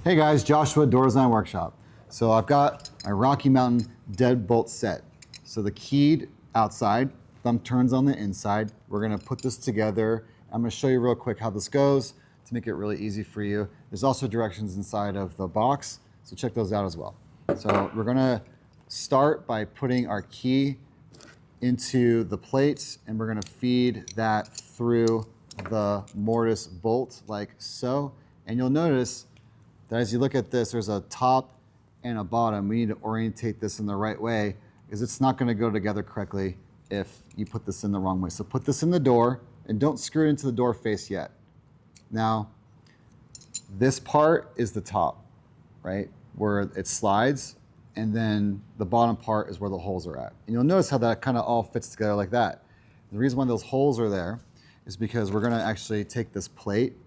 Hey guys, Joshua, Door Design Workshop. So I've got my Rocky Mountain deadbolt set. So the keyed outside, thumb turns on the inside. We're gonna put this together. I'm gonna show you real quick how this goes to make it really easy for you. There's also directions inside of the box, so check those out as well. So we're gonna start by putting our key into the plates, and we're gonna feed that through the mortise bolt like so. And you'll notice that as you look at this, there's a top and a bottom. We need to orientate this in the right way because it's not gonna go together correctly if you put this in the wrong way. So put this in the door and don't screw it into the door face yet. Now, this part is the top, right? Where it slides, and then the bottom part is where the holes are at. And you'll notice how that kind of all fits together like that. The reason why those holes are there is because we're gonna actually take this plate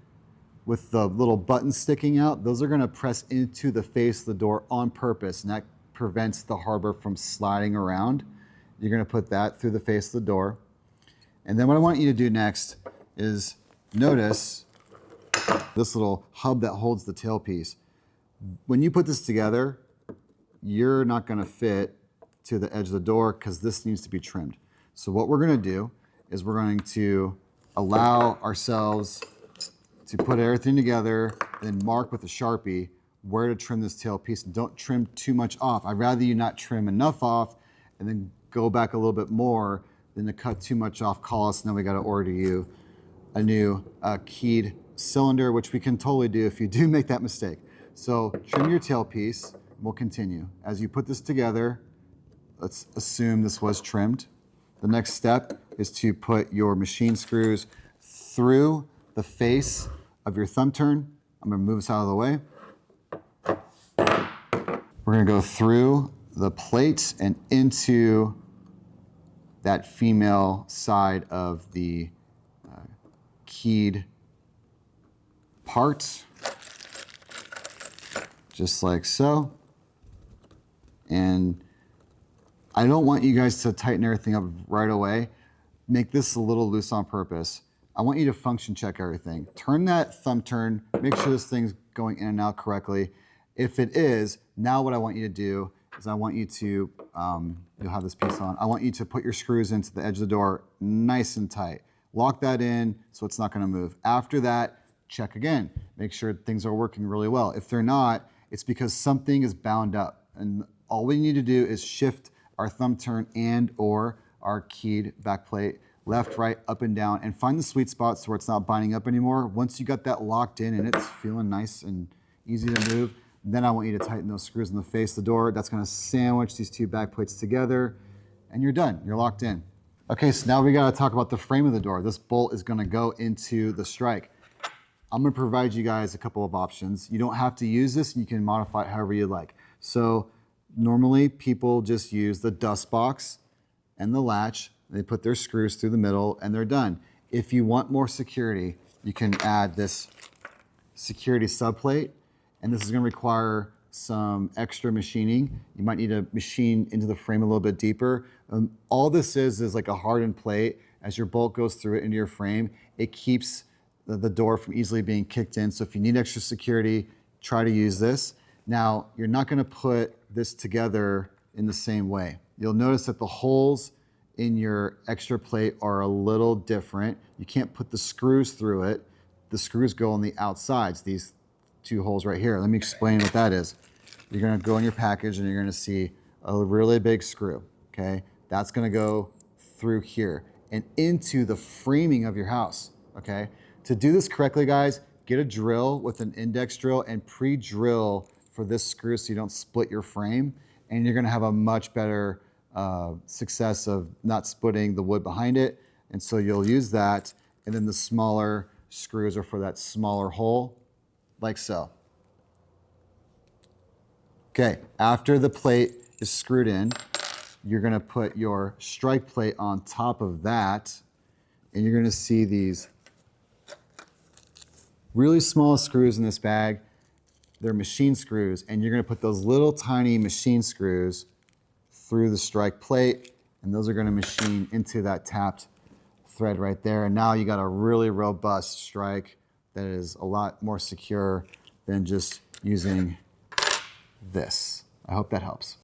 with the little buttons sticking out. Those are gonna press into the face of the door on purpose, and that prevents the harbor from sliding around. You're gonna put that through the face of the door. And then what I want you to do next is notice this little hub that holds the tailpiece. When you put this together, you're not gonna fit to the edge of the door because this needs to be trimmed. So what we're gonna do is we're going to allow ourselves to put everything together, then mark with a Sharpie where to trim this tailpiece. And don't trim too much off. I'd rather you not trim enough off and then go back a little bit more than to cut too much off, call us, and then we gotta order you a new keyed cylinder, which we can totally do if you do make that mistake. So trim your tailpiece, and we'll continue. As you put this together, let's assume this was trimmed. The next step is to put your machine screws through the face of your thumb turn. I'm gonna move this out of the way. We're gonna go through the plate and into that female side of the keyed part, just like so. And I don't want you guys to tighten everything up right away. Make this a little loose on purpose. I want you to function check everything. Turn that thumb turn, make sure this thing's going in and out correctly. If it is, now what I want you to do is I want you to, you'll have this piece on, I want you to put your screws into the edge of the door nice and tight. Lock that in so it's not gonna move. After that, check again. Make sure things are working really well. If they're not, it's because something is bound up. And all we need to do is shift our thumb turn and or our keyed backplate left, right, up and down, and find the sweet spots where it's not binding up anymore. Once you got that locked in and it's feeling nice and easy to move, then I want you to tighten those screws in the face of the door. That's gonna sandwich these two back plates together, and you're done, you're locked in. Okay, so now we gotta talk about the frame of the door. This bolt is gonna go into the strike. I'm gonna provide you guys a couple of options. You don't have to use this, and you can modify it however you like. So normally people just use the dust box and the latch. They put their screws through the middle and they're done. If you want more security, you can add this security subplate, and this is gonna require some extra machining. You might need to machine into the frame a little bit deeper. All this is like a hardened plate. As your bolt goes through it into your frame, it keeps the door from easily being kicked in. So if you need extra security, try to use this. Now, you're not gonna put this together in the same way. You'll notice that the holes in your extra plate are a little different. You can't put the screws through it. The screws go on the outsides, these two holes right here. Let me explain what that is. You're gonna go in your package and you're gonna see a really big screw, okay? That's gonna go through here and into the framing of your house, okay? To do this correctly, guys, get a drill with an index drill and pre-drill for this screw so you don't split your frame, and you're gonna have a much better success of not splitting the wood behind it. And so you'll use that, and then the smaller screws are for that smaller hole, like so. Okay, after the plate is screwed in, you're gonna put your strike plate on top of that, and you're gonna see these really small screws in this bag. They're machine screws, and you're gonna put those little tiny machine screws through the strike plate, and those are gonna machine into that tapped thread right there. And now you got a really robust strike that is a lot more secure than just using this. I hope that helps.